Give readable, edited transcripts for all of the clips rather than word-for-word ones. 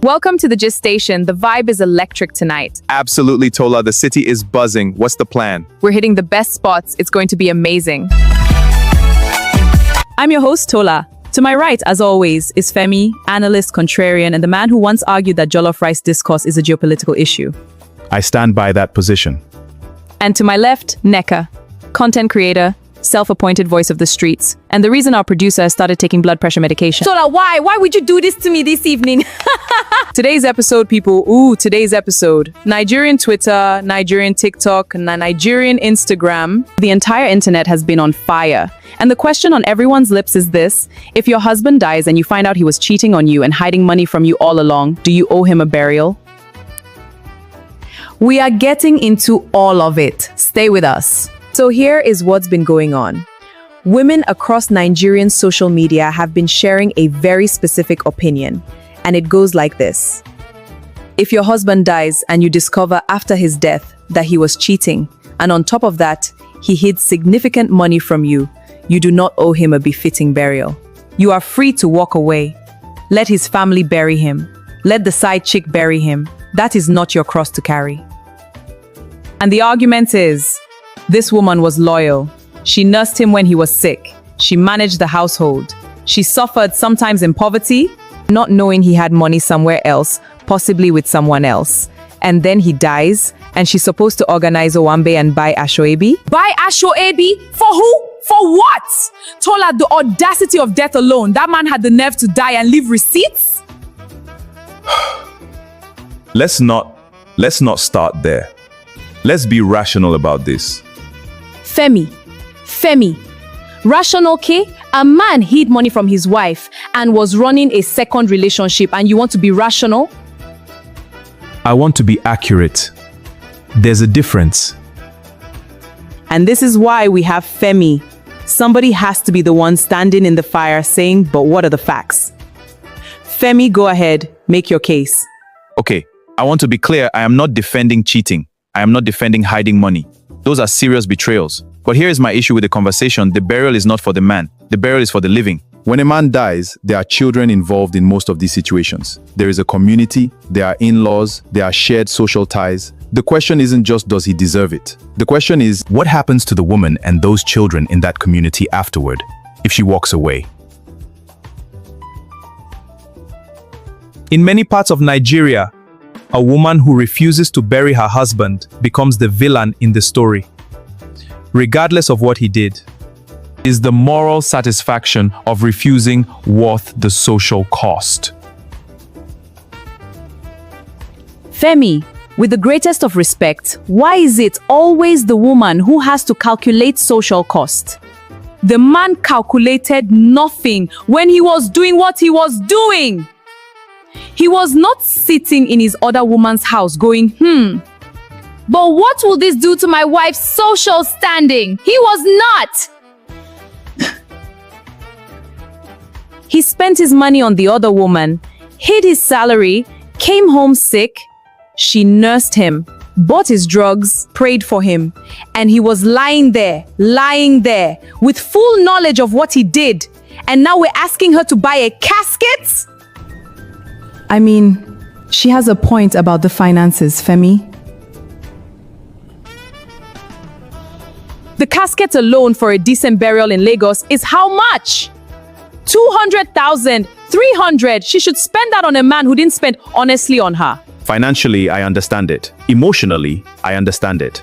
Welcome to the Gist Station. The vibe is electric tonight. Absolutely, Tola. The city is buzzing. What's the plan? We're hitting the best spots. It's going to be amazing. I'm your host, Tola. To my right, as always, is Femi, analyst, contrarian, and the man who once argued that jollof rice discourse is a geopolitical issue. I stand by that position. And to my left, Nneka, content creator, self-appointed voice of the streets, and the reason our producer started taking blood pressure medication. Tola, why? Why would you do this to me this evening? Today's episode, people, today's episode. Nigerian Twitter, Nigerian TikTok, Nigerian Instagram. The entire internet has been on fire. And the question on everyone's lips is this: if your husband dies and you find out he was cheating on you and hiding money from you all along, do you owe him a burial? We are getting into all of it. Stay with us. So here is what's been going on. Women across Nigerian social media have been sharing a very specific opinion, and it goes like this. If your husband dies and you discover after his death that he was cheating, and on top of that, he hid significant money from you, you do not owe him a befitting burial. You are free to walk away. Let his family bury him. Let the side chick bury him. That is not your cross to carry. And the argument is, this woman was loyal. She nursed him when he was sick. She managed the household. She suffered sometimes in poverty, not knowing he had money somewhere else, possibly with someone else. And then he dies, and she's supposed to organize Owambe and buy Ashoebi? Buy Ashoebi? For who? For what? Tola, the audacity of death alone. That man had the nerve to die and leave receipts? Let's not start there. Let's be rational about this. Femi. Rational, K? A man hid money from his wife and was running a second relationship, and you want to be rational? I want to be accurate. There's a difference. And this is why we have Femi. Somebody has to be the one standing in the fire saying, but what are the facts? Femi, go ahead, make your case. Okay, I want to be clear. I am not defending cheating. I am not defending hiding money. Those are serious betrayals. But here is my issue with the conversation. The burial is not for the man. The burial is for the living. When a man dies, there are children involved in most of these situations. There is a community, there are in-laws, there are shared social ties. The question isn't just, does he deserve it? The question is, what happens to the woman and those children in that community afterward, if she walks away? In many parts of Nigeria, a woman who refuses to bury her husband becomes the villain in the story, regardless of what he did. Is the moral satisfaction of refusing worth the social cost? Femi, with the greatest of respect, why is it always the woman who has to calculate social cost? The man calculated nothing when he was doing what he was doing. He was not sitting in his other woman's house going, But what will this do to my wife's social standing? He was not. He spent his money on the other woman, hid his salary, came home sick. She nursed him, bought his drugs, prayed for him, and he was lying there, with full knowledge of what he did. And now we're asking her to buy a casket? I mean, she has a point about the finances, Femi. The casket alone for a decent burial in Lagos is how much? 200,000, 300. She should spend that on a man who didn't spend honestly on her. Financially, I understand it. Emotionally, I understand it.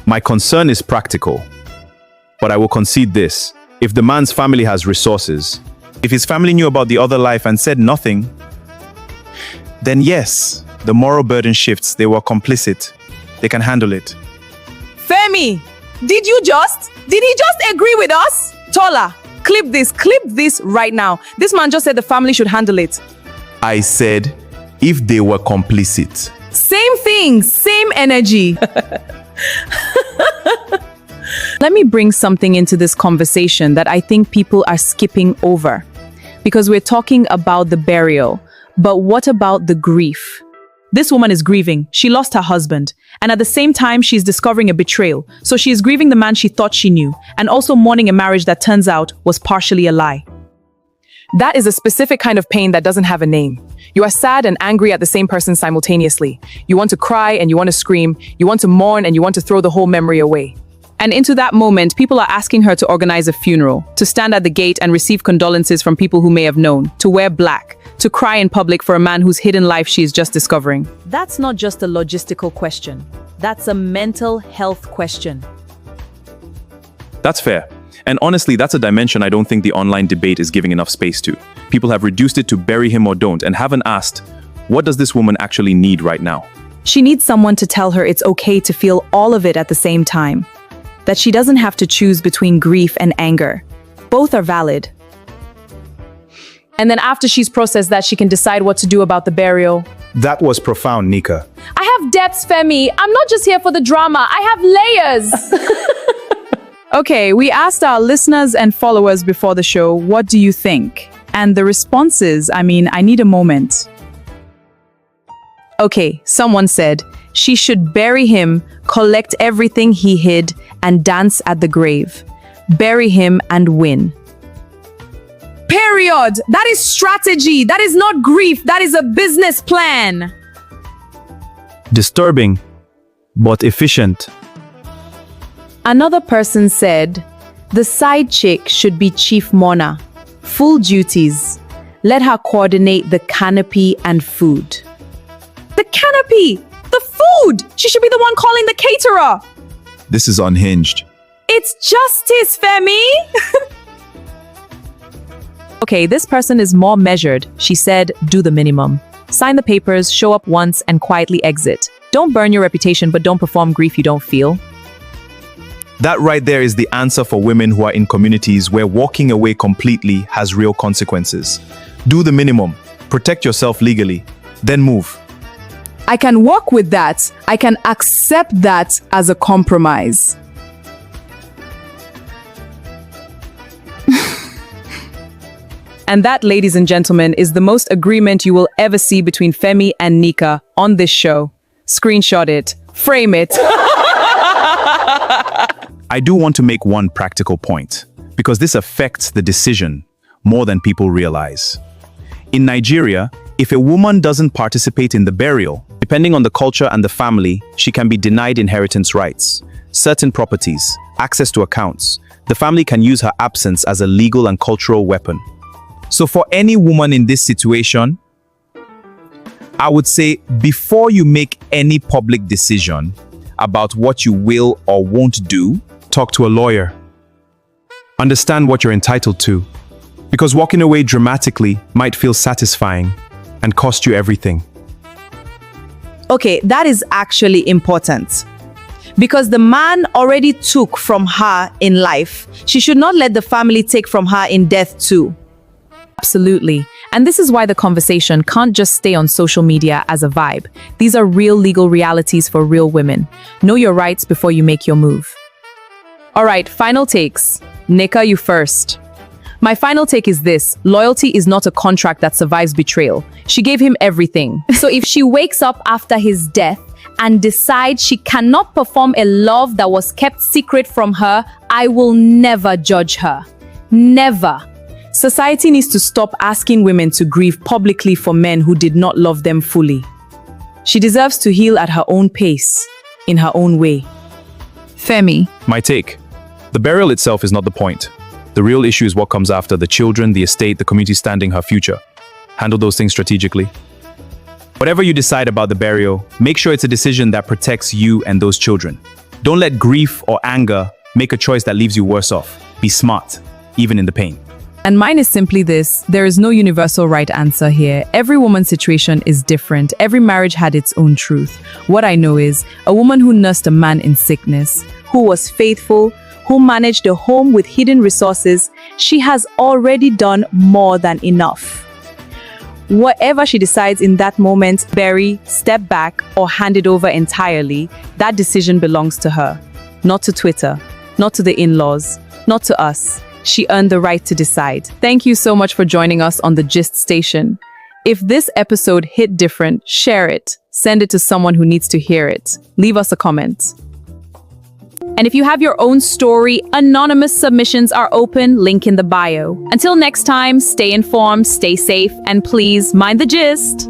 My concern is practical. But I will concede this. If the man's family has resources, if his family knew about the other life and said nothing, then yes, the moral burden shifts. They were complicit. They can handle it. Femi, did he just agree with us? Tola, clip this right now. This man just said the family should handle it. I said, if they were complicit. Same thing, same energy. Let me bring something into this conversation that I think people are skipping over. Because we're talking about the burial. But what about the grief? This woman is grieving. She lost her husband. And at the same time, she's discovering a betrayal. So she is grieving the man she thought she knew, and also mourning a marriage that turns out was partially a lie. That is a specific kind of pain that doesn't have a name. You are sad and angry at the same person simultaneously. You want to cry and you want to scream. You want to mourn and you want to throw the whole memory away. And into that moment, people are asking her to organize a funeral, to stand at the gate and receive condolences from people who may have known, to wear black, to cry in public for a man whose hidden life she is just discovering. That's not just a logistical question. That's a mental health question. That's fair. And honestly, that's a dimension I don't think the online debate is giving enough space to. People have reduced it to bury him or don't and haven't asked, what does this woman actually need right now? She needs someone to tell her it's okay to feel all of it at the same time. That she doesn't have to choose between grief and anger. Both are valid. And then after she's processed that, she can decide what to do about the burial. That was profound, Nneka. I have depths, Femi. I'm not just here for the drama. I have layers. Okay, we asked our listeners and followers before the show, what do you think? And the responses, I need a moment. Okay, someone said, she should bury him, collect everything he hid, and dance at the grave. Bury him and win. Period. That is strategy. That is not grief. That is a business plan. Disturbing, but efficient. Another person said, the side chick should be chief mourner. Full duties. Let her coordinate the canopy and food. The canopy! The food! She should be the one calling the caterer. This is unhinged. It's justice, Femi! Okay, this person is more measured. She said, do the minimum. Sign the papers, show up once, and quietly exit. Don't burn your reputation, but don't perform grief you don't feel. That right there is the answer for women who are in communities where walking away completely has real consequences. Do the minimum. Protect yourself legally. Then move. I can work with that. I can accept that as a compromise. And that, ladies and gentlemen, is the most agreement you will ever see between Femi and Nneka on this show. Screenshot it. Frame it. I do want to make one practical point, because this affects the decision more than people realize. In Nigeria, if a woman doesn't participate in the burial, depending on the culture and the family, she can be denied inheritance rights, certain properties, access to accounts. The family can use her absence as a legal and cultural weapon. So for any woman in this situation, I would say before you make any public decision about what you will or won't do, talk to a lawyer. Understand what you're entitled to, because walking away dramatically might feel satisfying and cost you everything. Okay, that is actually important. Because the man already took from her in life, she should not let the family take from her in death too. Absolutely. And this is why the conversation can't just stay on social media as a vibe. These are real legal realities for real women. Know your rights before you make your move. All right, final takes. Nneka, you first. My final take is this. Loyalty is not a contract that survives betrayal. She gave him everything. So if she wakes up after his death and decides she cannot perform a love that was kept secret from her, I will never judge her. Never. Society needs to stop asking women to grieve publicly for men who did not love them fully. She deserves to heal at her own pace, in her own way. Femi. My take. The burial itself is not the point. The real issue is what comes after: the children, the estate, the community standing, her future. Handle those things strategically. Whatever you decide about the burial, make sure it's a decision that protects you and those children. Don't let grief or anger make a choice that leaves you worse off. Be smart, even in the pain. And mine is simply this: there is no universal right answer here. Every woman's situation is different. Every marriage had its own truth. What I know is, a woman who nursed a man in sickness, Who was faithful, who managed a home with hidden resources, she has already done more than enough. Whatever she decides in that moment, bury, step back, or hand it over entirely, that decision belongs to her. Not to Twitter, not to the in-laws, not to us. She earned the right to decide. thank you so much for joining us on the Gist Station. If this episode hit different, share it. Send it to someone who needs to hear it. Leave us a comment. And if you have your own story, anonymous submissions are open, link in the bio. Until next time, stay informed, stay safe, and please mind the gist.